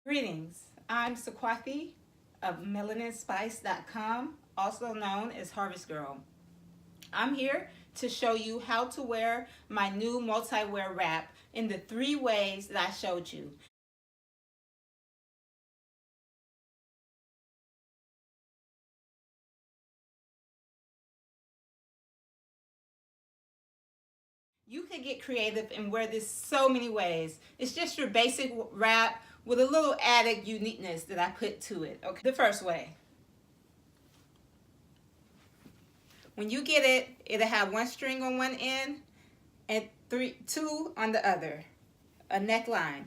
Greetings, I'm Sakwathi of melaninspice.com, also known as Harvest Girl. I'm here to show you how to wear my new multi-wear wrap in the 3 ways that I showed you. You could get creative and wear this so many ways. It's just your basic wrap with a little added uniqueness that I put to it. Okay, the first way. When you get it, it'll have 1 string on one end and 2 on the other, a neckline.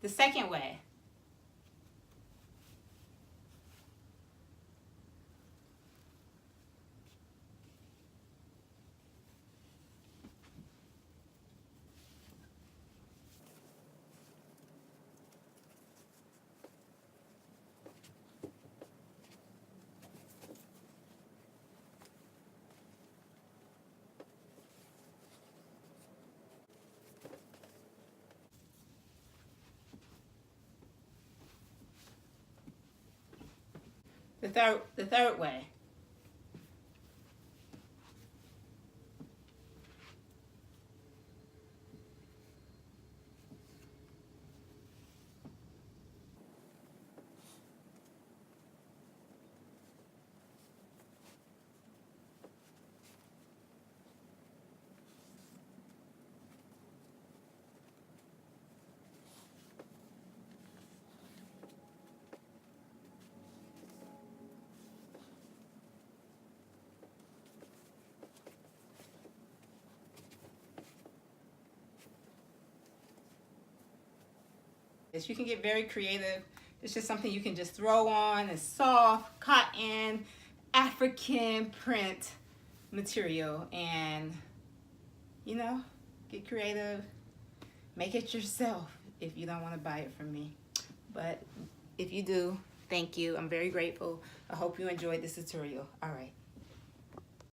The second way. The third way. You can get very creative. It's just something you can just throw on. It's soft, cotton, African print material, and you know, get creative. Make it yourself if you don't want to buy it from me. But if you do, thank you. I'm very grateful. I hope you enjoyed this tutorial. All right.